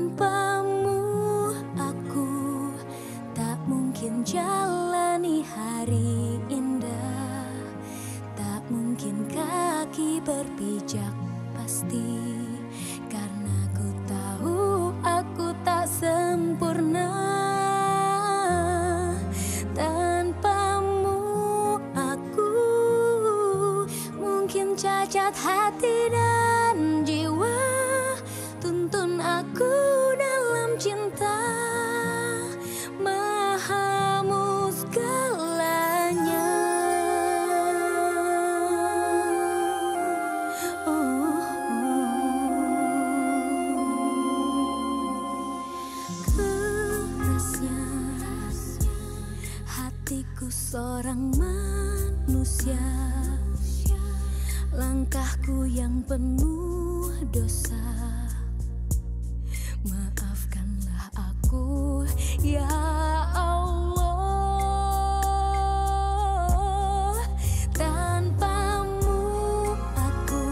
Tanpamu aku tak mungkin jalani hari indah, tak mungkin kaki berpijak pasti, karena ku tahu aku tak sempurna. Tanpamu aku mungkin cacat hati dan jiwa, tuntun aku dalam cinta, mahamu segalanya. Kerasnya hatiku seorang manusia, langkahku yang penuh dosa. Maafkanlah aku, ya Allah. Tanpamu aku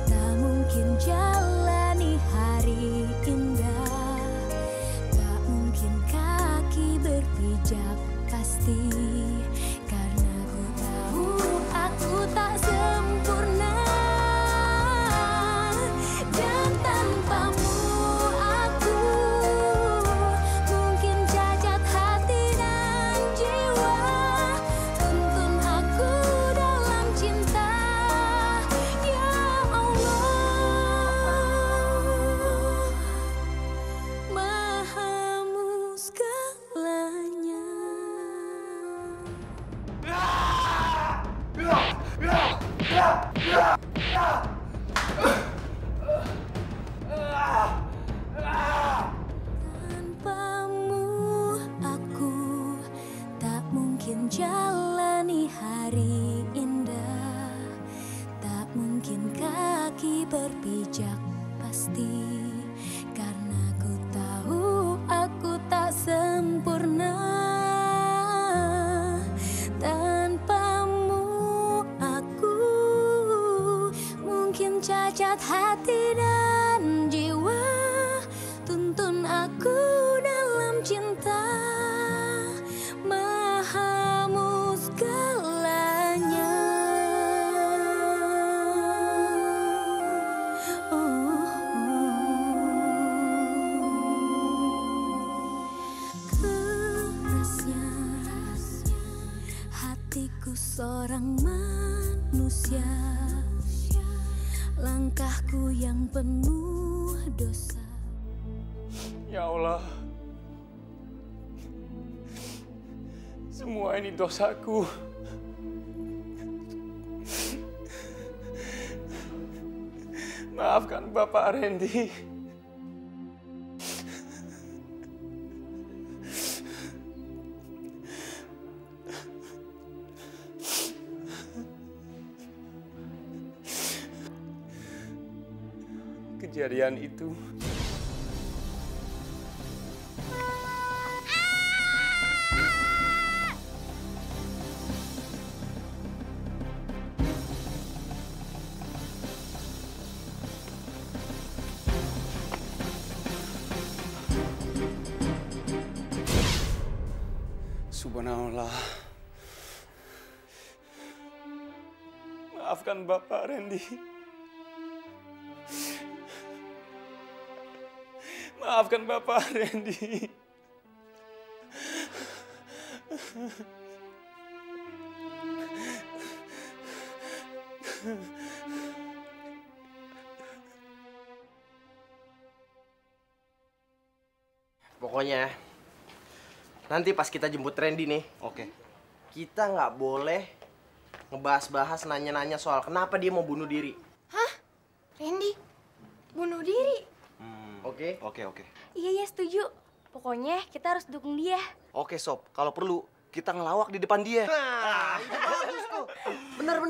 tak mungkin jalani hari indah, tak mungkin kaki berpijak pasti, karena ku tahu aku tak sempurna. Dan tanpamu aku mungkin cacat hati dan jiwa, tuntun aku dalam cinta, ya Allah. Mahamu segalanya. Tanpamu aku tak mungkin jalani hari indah, tak mungkin kaki berpijak pasti, karena ku tahu aku tak sempurna. Tanpamu aku mungkin cacat hati dan jiwa, tuntun aku dalam cinta, mahamu segalanya. Kerasnya hatiku seorang manusia, langkahku yang penuh dosa. Ya Allah, semua ini dosaku. Maafkan Bapak Randy. Kejadian itu subhanallah. Maafkan Bapak Randy. Maafkan Bapak Randy. Pokoknya nanti pas kita jemput Randy nih, kita nggak boleh ngebahas-bahas nanya-nanya soal kenapa dia mau bunuh diri. Hah? Randy? Bunuh diri? Oke? Iya, setuju. Pokoknya kita harus dukung dia. Oke, Sob. Kalau perlu, kita ngelawak di depan dia. Nah, itu bagus tuh. Bener.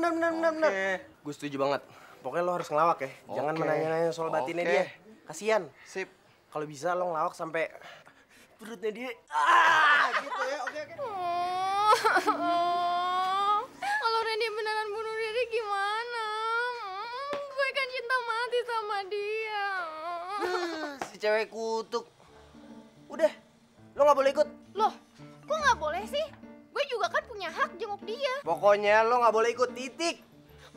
Gue setuju banget. Pokoknya lo harus ngelawak ya. Jangan menanya-nanya soal batinnya dia. Kasian. Sip. Kalau bisa lo ngelawak sampai perutnya dia. Gitu ya. Oke. Kalau Randy beneran bunuh diri gimana? Gue kan cinta mati sama dia. si cewek kutuk. Udah, lo nggak boleh ikut. Loh, kok nggak boleh sih? Gue juga kan punya hak jenguk dia. Pokoknya lo nggak boleh ikut, titik.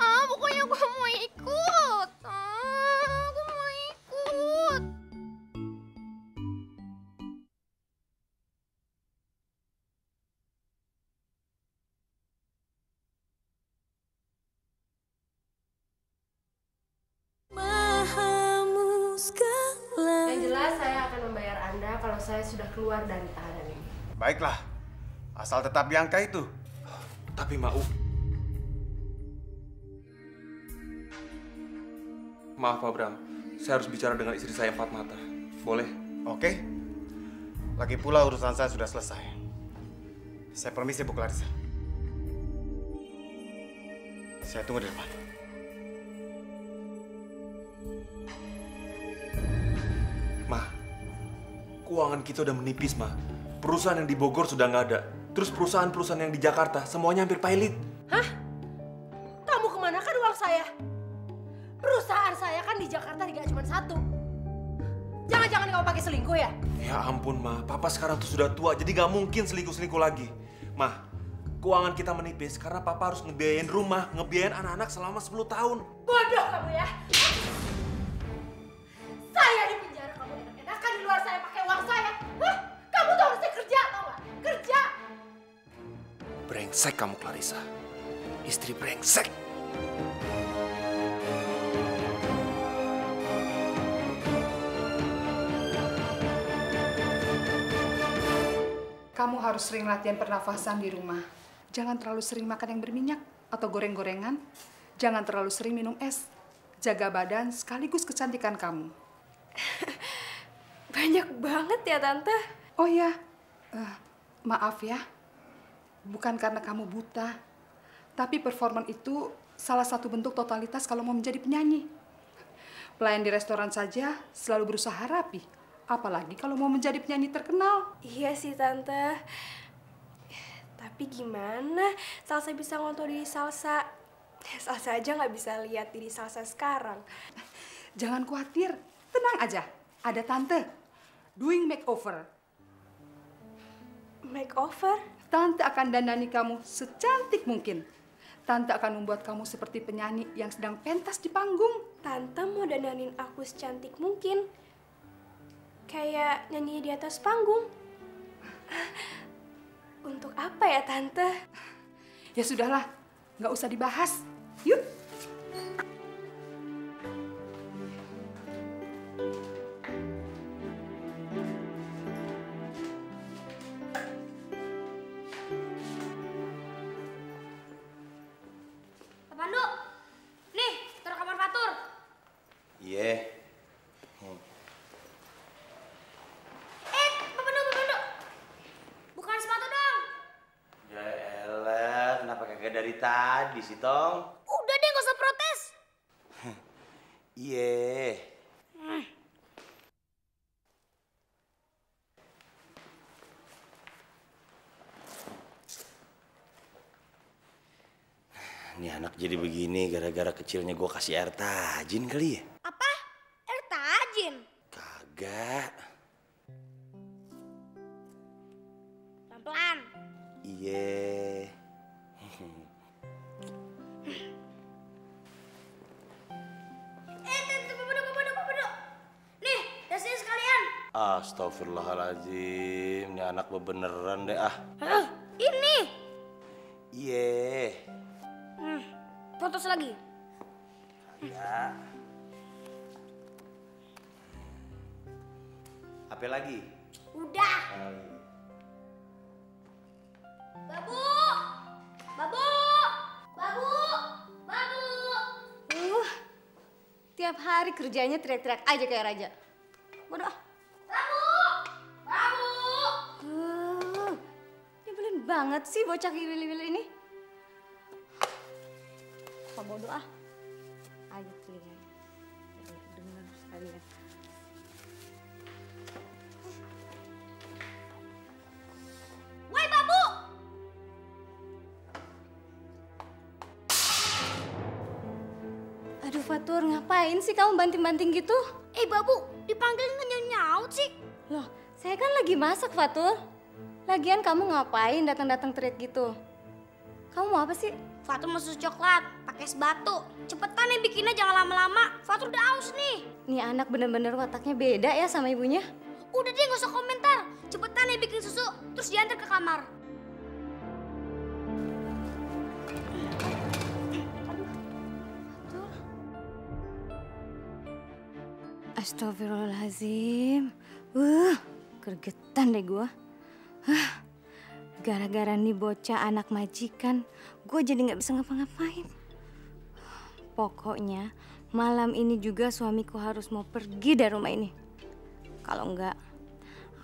Pokoknya gue mau ikut. Gue mau ikut. Mahamu segala. Yang jelas saya akan membayar Anda kalau saya sudah keluar dari tahanan ini. Baiklah, asal tetap di angka itu. Tapi Mau. Maaf Pak Bram, saya harus bicara dengan istri saya empat mata. Boleh? Oke. Lagi pula urusan saya sudah selesai. Saya permisi Bu Clarissa. Saya tunggu di depan. Ma, keuangan kita udah menipis, Ma. Perusahaan yang di Bogor sudah nggak ada. Terus perusahaan-perusahaan yang di Jakarta semuanya hampir pailit. Hah? Kamu kemanakan uang saya? Perusahaan saya kan di Jakarta tidak cuma satu. Jangan-jangan kamu pakai selingkuh ya? Ya ampun, Ma. Papa sekarang tuh sudah tua, jadi nggak mungkin selingkuh-selingkuh lagi. Ma, keuangan kita menipis karena Papa harus ngebiayain rumah, ngebiayain anak-anak selama 10 tahun. Bodoh kamu ya! Saya di penjara, kamu enak-enakan di luar saya pakai uang saya. Hah? Kamu tuh harusnya kerja, tau gak? Kerja! Brengsek kamu, Clarissa. Istri brengsek. Kamu harus sering latihan pernafasan di rumah. Jangan terlalu sering makan yang berminyak atau goreng-gorengan. Jangan terlalu sering minum es. Jaga badan sekaligus kecantikan kamu. Banyak banget ya, Tante. Oh ya, maaf ya. Bukan karena kamu buta. Tapi performan itu salah satu bentuk totalitas kalau mau menjadi penyanyi. Pelayan di restoran saja selalu berusaha rapi. Apalagi kalau mau menjadi penyanyi terkenal. Iya sih, Tante. Tapi gimana Salsa bisa ngontrol diri Salsa? Salsa aja nggak bisa lihat diri Salsa sekarang. Jangan khawatir, tenang aja. Ada Tante, doing makeover. Makeover? Tante akan dandani kamu secantik mungkin. Tante akan membuat kamu seperti penyanyi yang sedang pentas di panggung. Tante mau dandanin aku secantik mungkin. Kayak nyanyi di atas panggung. Untuk apa ya, Tante? Ya sudahlah, nggak usah dibahas. Yuk. Pak Pandu, nih, taruh kamar Fatur. Iya. Pak Pandu. Bukan sepatu dong. Ya elah, kenapa kagak dari tadi sih, Tong? Udah deh, nggak usah protes. Iya. Ini anak jadi begini gara-gara kecilnya gue kasih air tajin kali ya? Apa? Air tajin? Kagak. Pelan-pelan. Iya. Pak Pandu. Nih, dasnya sekalian. Astagfirullahaladzim, ini anak beneran deh ah. Ini. Iya. Fotos lagi. Ya. Apa lagi? Udah. Babu. Tiap hari kerjanya teriak-teriak aja kayak raja. Bodoh ah. Nyebelin banget sih bocah kiwil-wiwil ini. Apa bodoh ah. Aja telinga. Dengar sekalian. Woi, Babu. Aduh Fatur, ngapain sih kamu banting-banting gitu? Babu, dipanggil nggak nyanyi nyaut sih? Loh, saya kan lagi masak, Fatul. Lagian kamu ngapain datang-datang terit gitu? Kamu mau apa sih? Fatul mau susu coklat, pakai es batu. Cepetan nih bikinnya, jangan lama-lama. Fatul udah haus nih. Nih anak bener-bener wataknya beda ya sama ibunya. Udah deh, gak usah komentar. Cepetan nih bikin susu, terus diantar ke kamar. Astagfirullahaladzim. Gergetan deh gua. Gara-gara nih bocah anak majikan, gue jadi nggak bisa ngapa-ngapain. Pokoknya malam ini juga suamiku harus mau pergi dari rumah ini. Kalau enggak,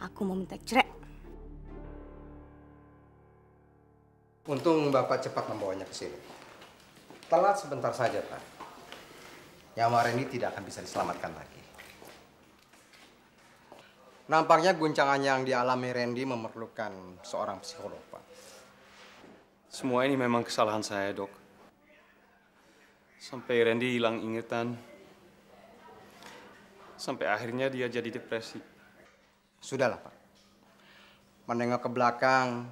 aku mau minta cerai. Untung Bapak cepat membawanya ke sini. Telat sebentar saja, Pak. Nyawa Randy tidak akan bisa diselamatkan lagi. Nampaknya guncangan yang dialami Randy memerlukan seorang psikolog, Pak. Semua ini memang kesalahan saya, Dok. Sampai Randy hilang ingatan. Sampai akhirnya dia jadi depresi. Sudahlah, Pak. Menengok ke belakang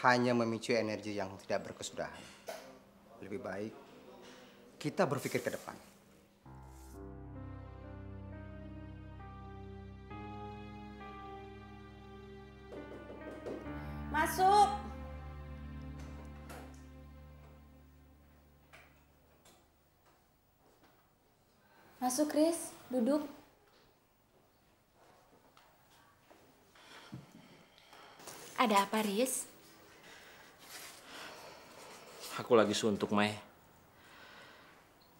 hanya memicu energi yang tidak berkesudahan. Lebih baik kita berpikir ke depan. Masuk. Masuk, Chris. Duduk. Ada apa, Riz? Aku lagi suntuk, Mai.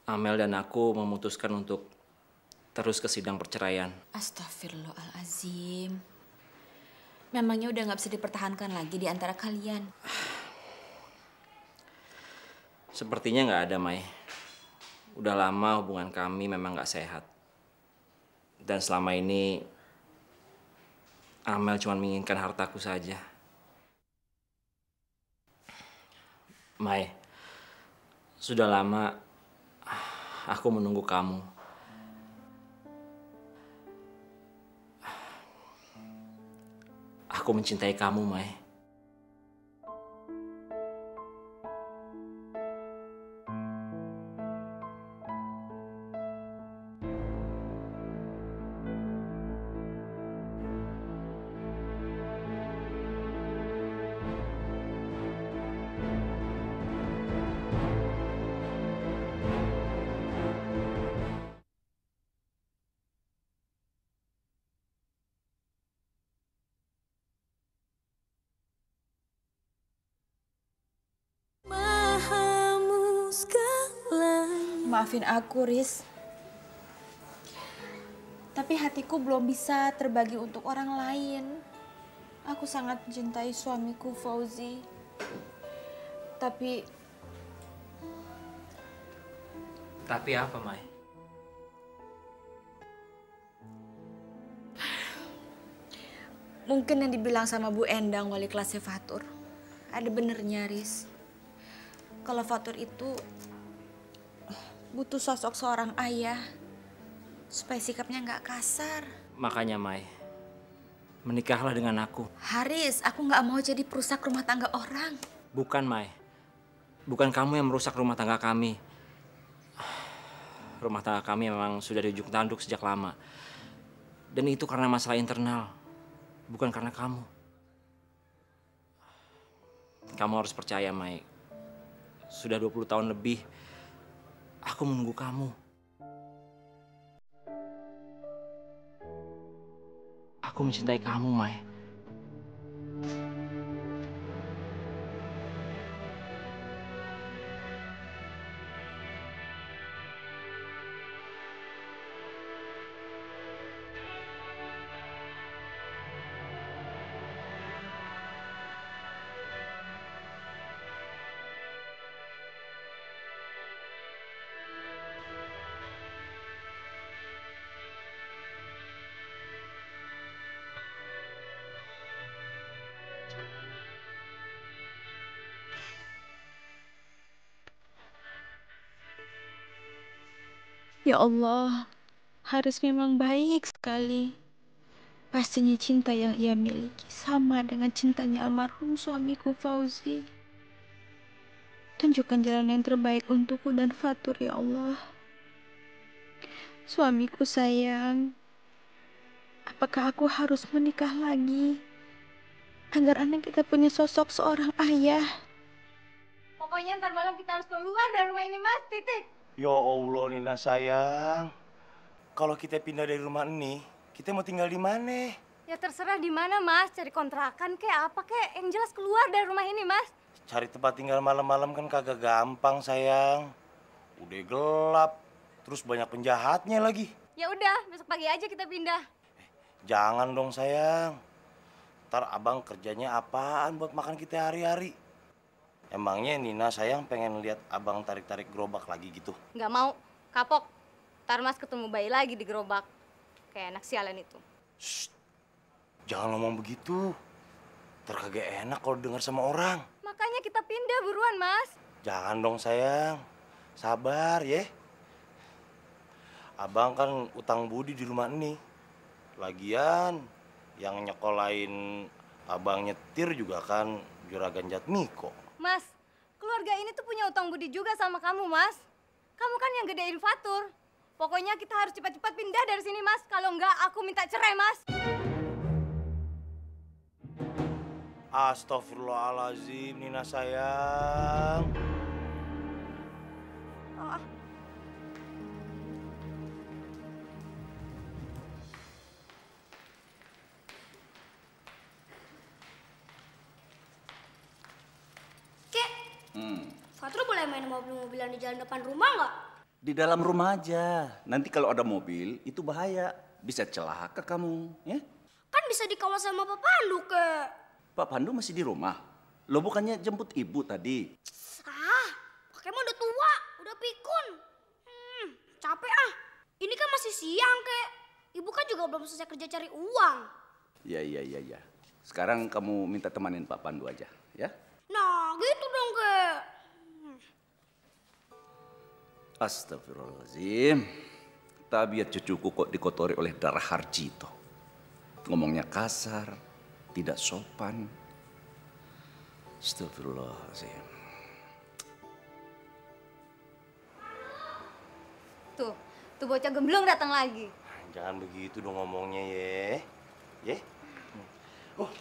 Amel dan aku memutuskan untuk terus ke sidang perceraian. Astagfirullahaladzim. Memangnya udah nggak bisa dipertahankan lagi di antara kalian? Sepertinya nggak ada, Mai. Udah lama hubungan kami memang nggak sehat. Dan selama ini Amel cuma menginginkan hartaku saja. Mai, sudah lama aku menunggu kamu. Aku mencintai kamu, Mai. Maafin aku, Riz. Tapi hatiku belum bisa terbagi untuk orang lain. Aku sangat mencintai suamiku, Fauzi. Tapi apa, Mai? mungkin yang dibilang sama Bu Endang, wali kelasnya Fatur, ada benernya, Riz. Kalau Fatur itu butuh sosok seorang ayah supaya sikapnya nggak kasar. Makanya, Mai, menikahlah dengan aku. Haris, aku nggak mau jadi perusak rumah tangga orang. Bukan, Mai. Bukan kamu yang merusak rumah tangga kami. Rumah tangga kami memang sudah di ujung tanduk sejak lama. Dan itu karena masalah internal, bukan karena kamu. Kamu harus percaya, Mai. Sudah 20 tahun lebih, aku menunggu kamu. Aku mencintai kamu, Mai. Ya Allah, Haris memang baik sekali. pastinya cinta yang ia miliki sama dengan cintanya almarhum suamiku Fauzi. Tunjukkan jalan yang terbaik untukku dan Fatur, ya Allah. Suamiku sayang, apakah aku harus menikah lagi agar anak kita punya sosok seorang ayah? Pokoknya ntar malam kita harus keluar dari rumah ini, Mas. Titik. Ya Allah, Nina sayang. Kalau kita pindah dari rumah ini, kita mau tinggal di mana? Ya terserah di mana, Mas. Cari kontrakan kayak apa kayak. Yang jelas keluar dari rumah ini, Mas. Cari tempat tinggal malam-malam kan kagak gampang, sayang. Udah gelap, terus banyak penjahatnya lagi. Ya udah, besok pagi aja kita pindah. Jangan dong, sayang. Ntar abang kerjanya apaan buat makan kita hari-hari? Emangnya Nina sayang pengen lihat abang tarik-tarik gerobak lagi gitu? Nggak mau, kapok. Ntar Mas ketemu bayi lagi di gerobak. Kayak anak sialan itu. Shh, jangan ngomong begitu. Ntar kagak enak kalau dengar sama orang. Makanya kita pindah buruan, Mas. Jangan dong, sayang. Sabar, ya. Abang kan utang budi di rumah ini. Lagian, yang nyekolahin abang nyetir juga kan Juragan Jatmiko. Mas, keluarga ini tuh punya utang budi juga sama kamu, Mas. Kamu kan yang gedein Fatur. Pokoknya kita harus cepat-cepat pindah dari sini, Mas. Kalau enggak, aku minta cerai, Mas. Astagfirullahaladzim, Nina sayang. Oh. Kek, Fatur boleh main mobil-mobilan di jalan depan rumah nggak? Di dalam rumah aja. Nanti kalau ada mobil, itu bahaya. Bisa celaka kamu, ya? Kan bisa dikawal sama Pak Pandu, Kek. Pak Pandu masih di rumah. Lo bukannya jemput ibu tadi? Ah, kakek mah udah tua, udah pikun. Capek ah. Ini kan masih siang, Kek. Ibu kan juga belum selesai kerja cari uang. Iya. Sekarang kamu minta temanin Pak Pandu aja, ya? Nah, gitu dong, Kek. Astagfirullahaladzim. Tabiat cucuku kok dikotori oleh darah Harjito. Ngomongnya kasar, tidak sopan. Astagfirullahaladzim. Tuh bocah gemblong datang lagi. Jangan begitu dong ngomongnya, ye. Oh,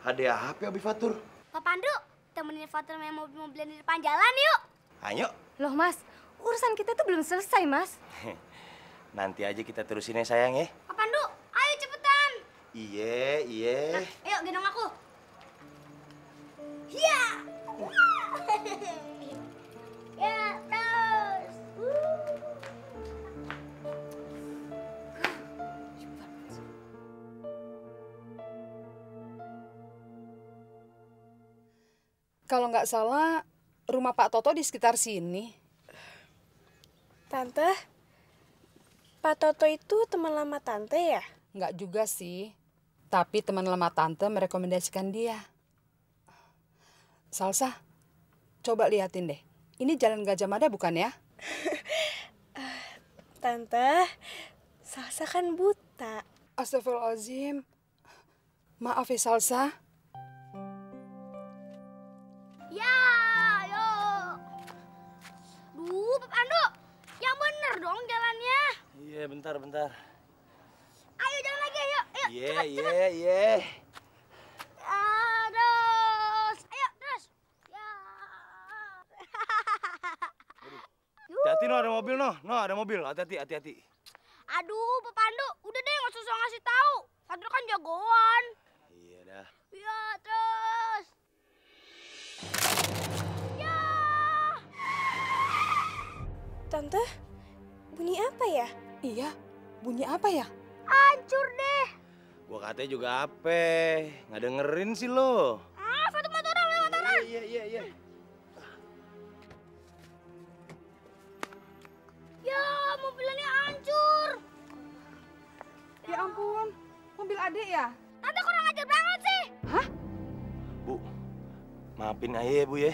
hadiah HP Abi Fatur. Pak Pandu, temenin Fatur main mobil-mobilan di depan jalan yuk. Ayo. Loh, Mas, urusan kita tuh belum selesai, Mas. Nanti aja kita terusin ya, sayang, ya. Pak Pandu, ayo cepetan. Iya. Ayo, gendong aku. Ya. Ya, terus. Kalau nggak salah, rumah Pak Toto di sekitar sini. Tante, Pak Toto itu teman lama Tante ya? Nggak juga sih, tapi teman lama Tante merekomendasikan dia. Salsa, coba liatin deh. Ini Jalan Gajah Mada bukan ya? Tante, Salsa kan buta. Astagfirullahaladzim. Maaf ya, Salsa. Ya, ayo. Duh, Pak Pandu, yang bener dong jalannya. Iya, bentar. Ayo jalan lagi, ayo. Iya. Ya, terus. Ayo, terus. Ya. Hati-hati, ada mobil, ada mobil. Hati-hati. Aduh, Pak Pandu, udah deh nggak susah ngasih tahu. Fatur kan jagoan. Iya dah. Ya, terus. Ya. Tante, bunyi apa ya? Iya, bunyi apa ya? Hancur deh. Gua katanya juga apa? Nggak dengerin sih lo. Ah, Fatur motoran. Iya. Ya, mobilnya hancur. Ya ampun, mobil adik ya? Tante kurang ajar banget sih. Hah? Bu, maafin aja ya, Bu ya.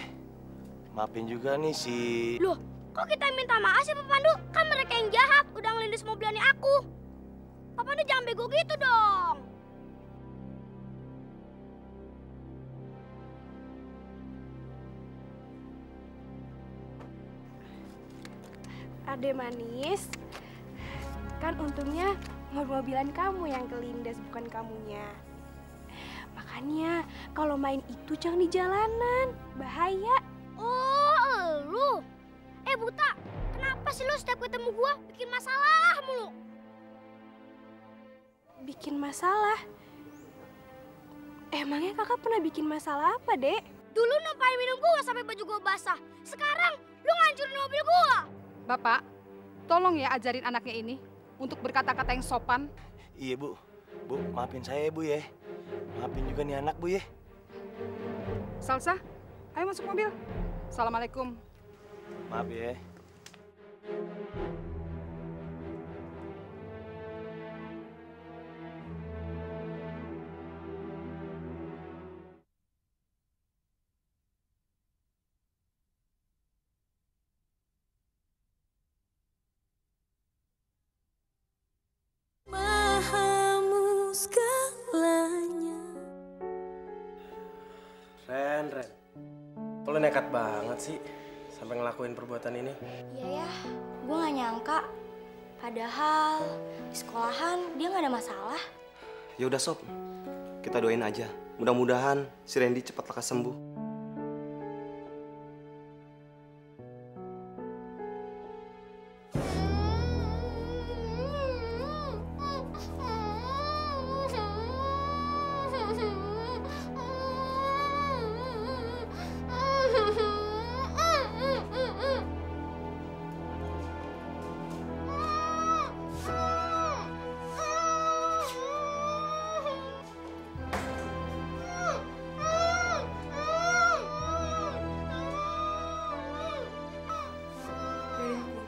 Maafin juga nih si... Loh, kok kita minta maaf sih Pak Pandu? Kan mereka yang jahat, udah ngelindas mobilnya aku. Pak Pandu jangan bego gitu dong. Ade manis, kan untungnya mobil-mobilan kamu yang kelindas, bukan kamunya. Makanya kalau main itu jangan di jalanan, bahaya. Oh, lu. Buta, kenapa sih lu setiap ketemu gua bikin masalah mulu? Bikin masalah? Emangnya kakak pernah bikin masalah apa, Dek? Dulu numpain minum gua sampai baju gua basah. Sekarang lu ngancurin mobil gua. Bapak, tolong ya ajarin anaknya ini untuk berkata-kata yang sopan. Iya, Bu. Bu, maafin saya, Bu ya. Maafin juga nih anak, Bu ya. Salsa, ayo masuk mobil. Assalamualaikum. Maaf ya. Mahamu segalanya. Ren. Lo nekat banget sih sampai ngelakuin perbuatan ini. Iya ya, gue gak nyangka. Padahal di sekolahan dia gak ada masalah. Ya udah Sob, kita doain aja. Mudah-mudahan si Randy cepat lekas sembuh.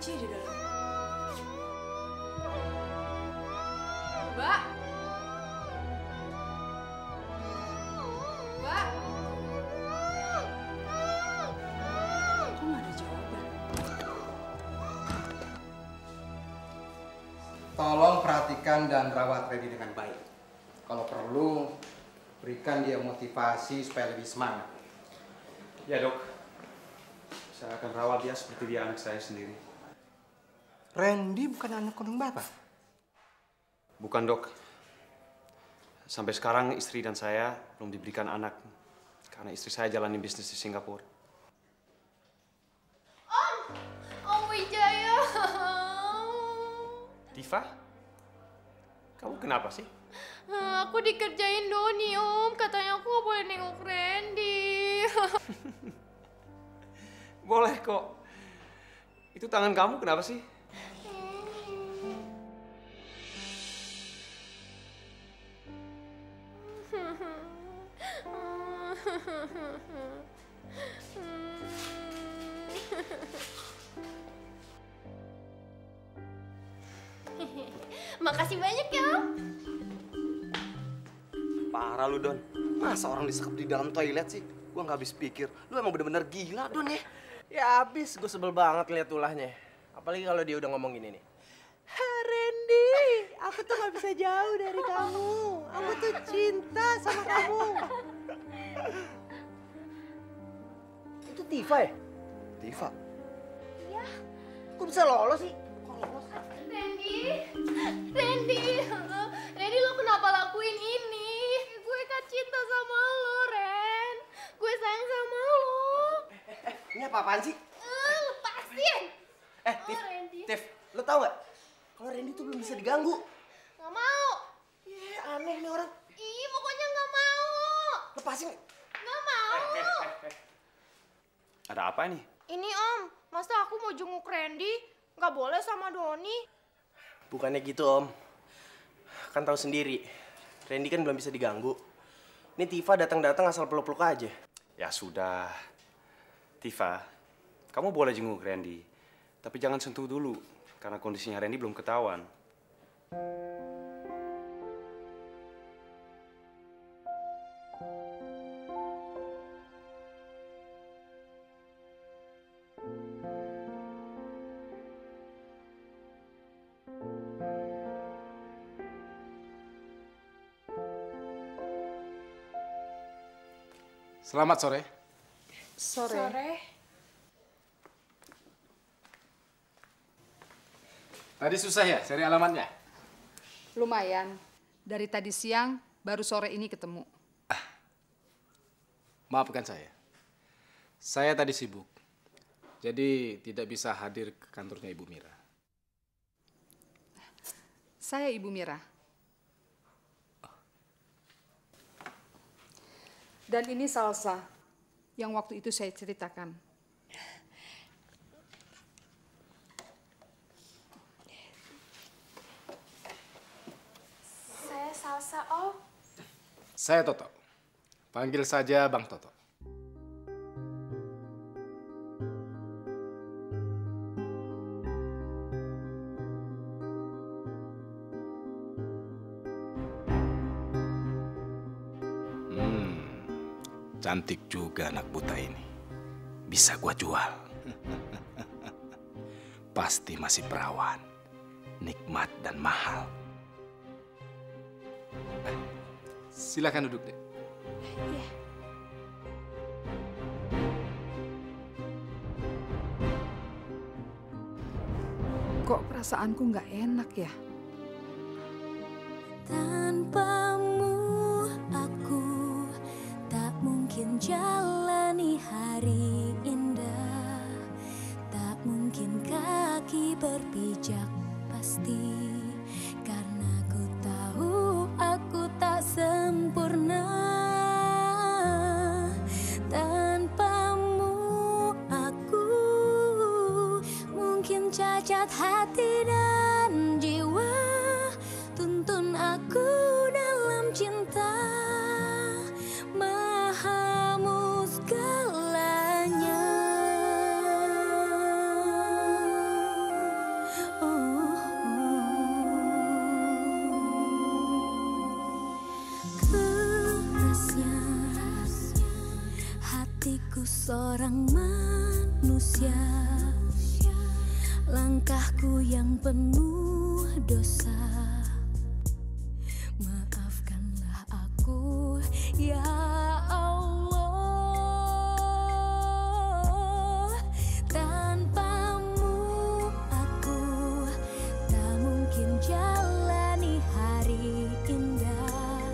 Di dalam. Mbak. Mbak. Kok nggak ada jawaban? Tolong perhatikan dan rawat Randy dengan baik. Kalau perlu, berikan dia motivasi supaya lebih semangat. Ya dok, saya akan rawat dia seperti dia anak saya sendiri. Randy bukan anak kandung Bapak? Bukan dok. Sampai sekarang istri dan saya belum diberikan anak. Karena istri saya jalani bisnis di Singapura. Om Wijaya. Tifa? Kamu kenapa sih? Aku dikerjain Doni, Om. Katanya aku gak boleh nengok Randy. Boleh kok. Itu tangan kamu kenapa sih? Makasih banyak ya, Om. Parah lu, Don. Masa orang disekap di dalam toilet sih? Gua nggak habis pikir. Lu emang bener-bener gila, Don ya? Ya abis, gue sebel banget lihat ulahnya. Apalagi kalau dia udah ngomong gini nih. Randy, aku tuh gak bisa jauh dari kamu. Aku tuh cinta sama kamu. Itu Tifa ya? Tifa? Iya. Kok bisa lolos sih? Randy lo kenapa lakuin ini? Gue kan cinta sama lo, Ren. Gue sayang sama lo. Ini apa-apaan sih? Lepasin. Tif, lo tau gak? Kalau Randy tuh belum bisa diganggu. Gak mau. Aneh nih orang. Ih, pokoknya gak mau. Lepasin. Gak mau. Ada apa nih? Ini Om, masa aku mau jenguk Randy? Gak boleh sama Doni. Bukannya gitu, Om. Kan tahu sendiri, Randy kan belum bisa diganggu. Ini Tifa datang-datang asal peluk-peluk aja. Ya sudah. Tifa, kamu boleh jenguk Randy. Tapi jangan sentuh dulu, karena kondisinya Randy belum ketahuan. Selamat sore. Sore. Tadi susah ya cari alamatnya? Lumayan. Dari tadi siang, baru sore ini ketemu. Maafkan saya. Saya tadi sibuk. Jadi tidak bisa hadir ke kantornya Ibu Mira. Saya Ibu Mira. Dan ini Salsa yang waktu itu saya ceritakan. Saya Salsa, Om. Saya Toto. Panggil saja Bang Toto. Cantik juga anak buta ini. Bisa gua jual. Pasti masih perawan. Nikmat dan mahal. Silakan duduk, Dek. Iya. Kok perasaanku nggak enak ya? Tanpamu aku tak mungkin jalani hari indah, tak mungkin kaki berpijak pasti, karena ku tahu aku tak sempurna. Tanpamu aku mungkin cacat hati dan jiwa, tuntun aku dalam cinta, mahamu segalanya. Kerasnya hatiku seorang manusia, langkahku yang penuh dosa. Maafkanlah aku, ya Allah. Tanpamu aku tak mungkin jalani hari indah,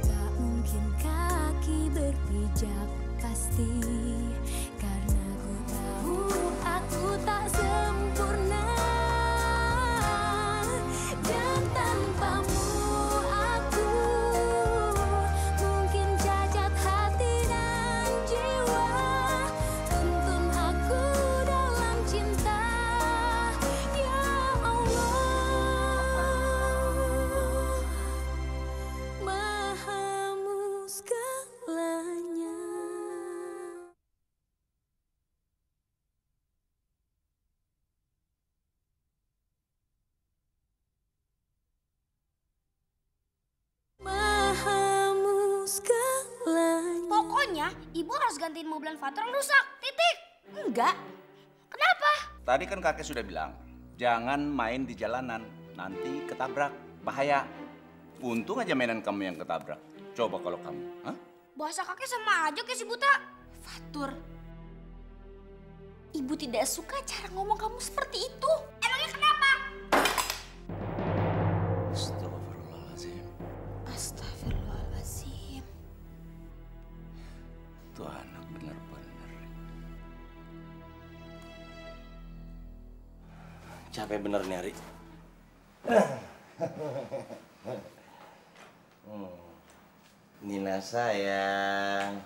tak mungkin kaki berpijak pasti, karena ku tahu aku tak sempurna. Dan tanpamu aku mungkin cacat hati dan jiwa, tuntun aku dalam cinta, ya Allah. Mahamu segalanya. Mahamu segalanya. Pokoknya ibu harus gantiin mobilan Fatur yang rusak. Titik. Enggak. Kenapa? Tadi kan kakek sudah bilang, jangan main di jalanan, nanti ketabrak, bahaya. Untung aja mainan kamu yang ketabrak. Coba kalau kamu, hah? Bahasa kakek sama aja kayak si buta. Fatur, ibu tidak suka cara ngomong kamu seperti itu. Emangnya kenapa? Astagfirullahaladzim. Astagfirullahaladzim. Tuh anak bener-bener. Capek bener nih, Ari. Nina sayang,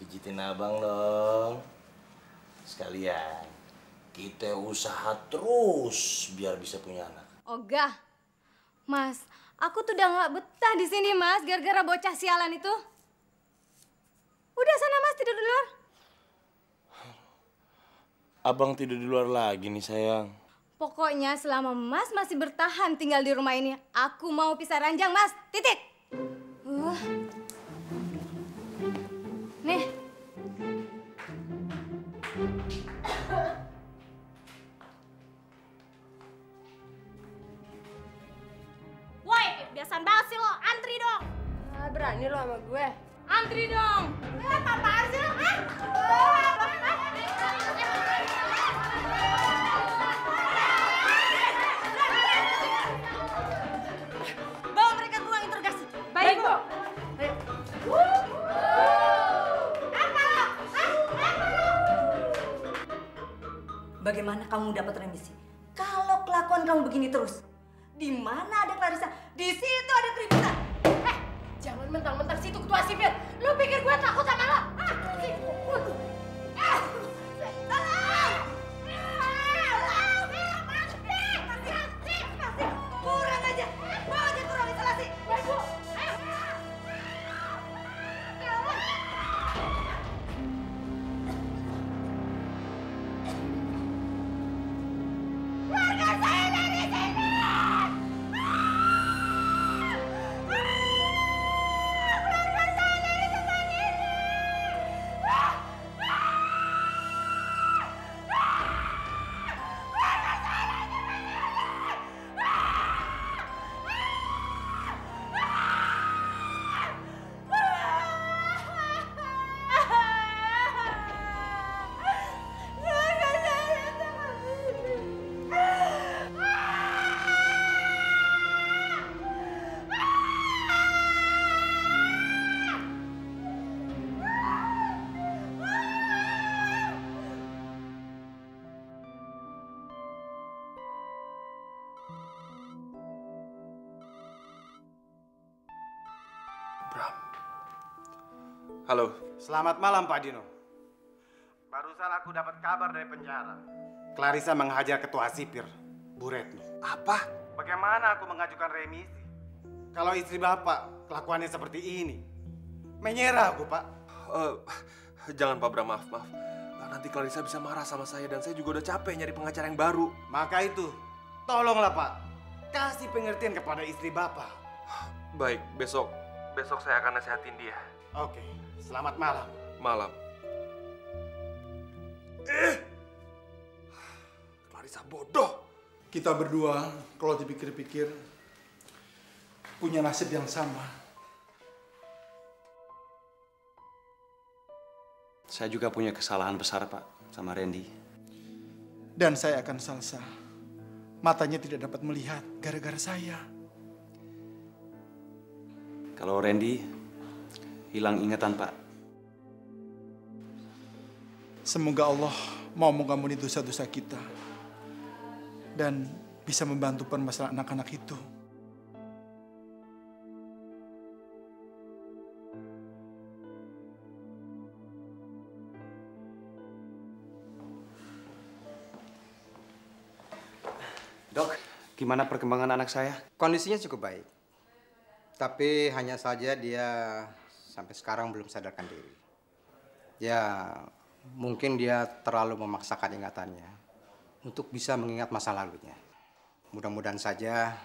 pijitin abang dong. Sekalian, kita usaha terus biar bisa punya anak. Ogah, Mas, aku tuh udah nggak betah di sini, Mas, gara-gara bocah sialan itu. Udah sana, Mas, tidur di luar. Abang tidur di luar lagi nih, sayang. Pokoknya selama Mas masih bertahan tinggal di rumah ini, aku mau pisah ranjang, Mas. Titik. Nih. Woi, biasaan banget sih lo. Antri dong. Berani lo sama gue. Antri dong. Apaan sih lo? Bagaimana kamu dapat remisi? Kalau kelakuan kamu begini terus, di mana ada Clarissa, di situ ada keributan. Jangan mentang-mentang situ ketua sipil. Lu pikir gue takut sama lo? Kurang aja, bawa dia ke ruang isolasi. Bu. Keluarga saya dari sini! Keluarga saya dari tempat ini! Halo. Selamat malam, Pak Dino. Barusan aku dapat kabar dari penjara. Clarissa menghajar ketua sipir, Bu Retno. Apa? Bagaimana aku mengajukan remisi? Kalau istri Bapak kelakuannya seperti ini. Menyerah aku, Pak. Jangan, Pak Bram, maaf. Nanti Clarissa bisa marah sama saya dan saya juga udah capek nyari pengacara yang baru. Maka itu, tolonglah, Pak. Kasih pengertian kepada istri Bapak. Baik, besok saya akan nasihatin dia. Oke, selamat malam. Malam. Clarissa bodoh. Kita berdua, kalau dipikir-pikir, punya nasib yang sama. Saya juga punya kesalahan besar, Pak, sama Randy. Dan saya akan salsa. Matanya tidak dapat melihat gara-gara saya. Kalau Randy hilang ingatan, Pak. Semoga Allah mau mengampuni dosa-dosa kita. Dan bisa membantu permasalahan anak-anak itu. Dok, gimana perkembangan anak saya? Kondisinya cukup baik. Tapi hanya saja dia sampai sekarang belum sadarkan diri. Ya, mungkin dia terlalu memaksakan ingatannya untuk bisa mengingat masa lalunya. Mudah-mudahan saja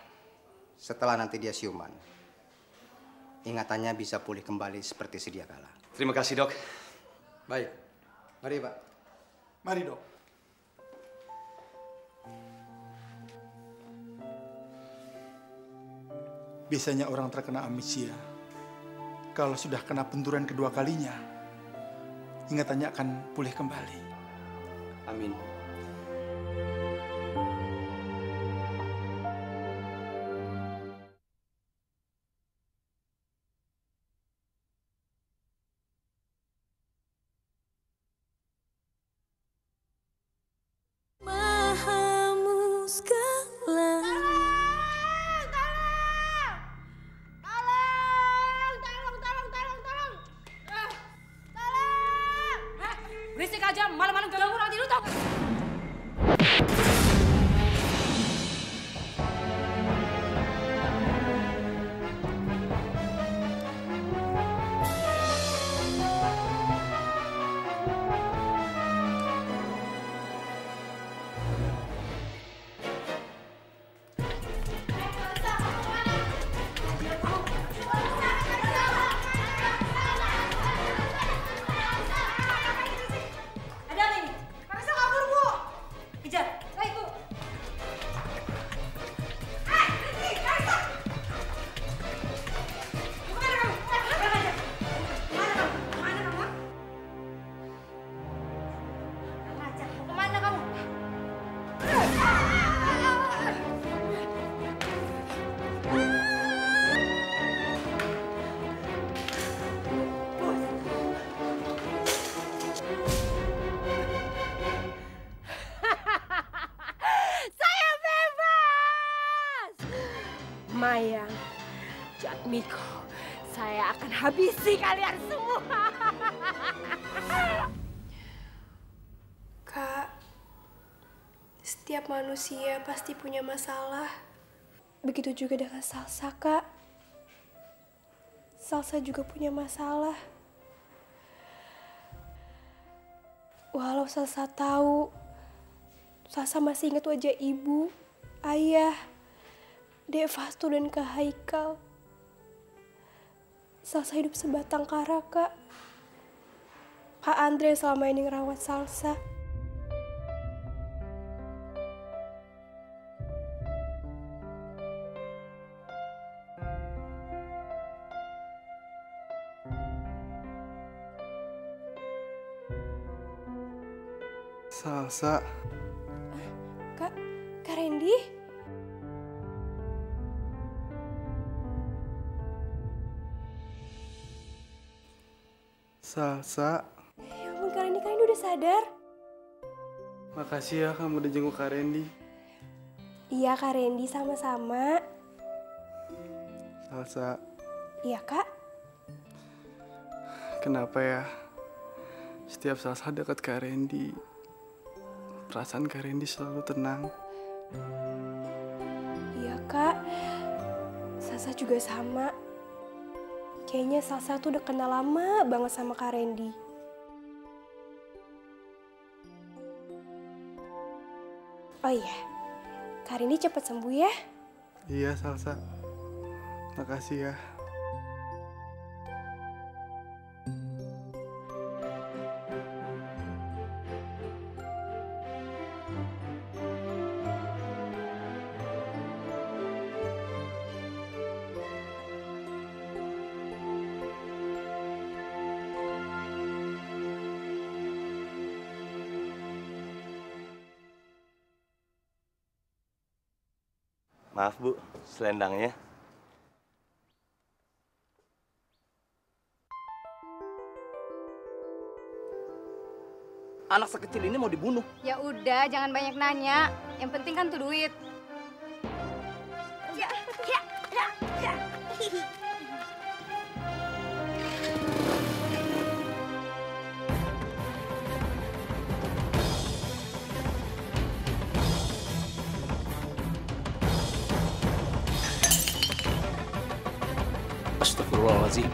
setelah nanti dia siuman, ingatannya bisa pulih kembali seperti sedia kala. Terima kasih, Dok. Baik. Mari, Pak. Mari, Dok. Biasanya orang terkena amnesia, kalau sudah kena benturan kedua kalinya, ingatannya akan pulih kembali. Amin. Mahamu segalanya. Berisik aja, malam-malam ganggu orang tidur tau gak? Ada apa ini? Clarissa kabur, Bu. sayang. Jatmiko, saya akan habisi kalian semua. Kak, setiap manusia pasti punya masalah. Begitu juga dengan Salsa, Kak. Salsa juga punya masalah. Walau Salsa tahu, Salsa masih ingat wajah ibu, ayah, Dek Fastu dan Kak Haikal. Salsa hidup sebatang kara, Kak. Pak Andre selama ini ngerawat Salsa. Salsa. Kak Randy? Salsa. Ya ampun, Kak Randy udah sadar. Makasih ya kamu udah jenguk Kak Randy. Iya, Kak Randy, sama-sama. Salsa. Iya, Kak. Kenapa ya? Setiap Salsa dekat Kak Randy, perasaan Kak Randy selalu tenang. Iya, Kak. Salsa juga sama. Kayaknya Salsa tuh udah kenal lama banget sama Kak Randy. Oh iya, Kak Randy cepet sembuh ya. Iya, Salsa. Makasih ya. Maaf Bu, selendangnya. Anak sekecil ini mau dibunuh. Ya udah, jangan banyak nanya. Yang penting kan tuh duit. Ya. Astagfirullahaladzim.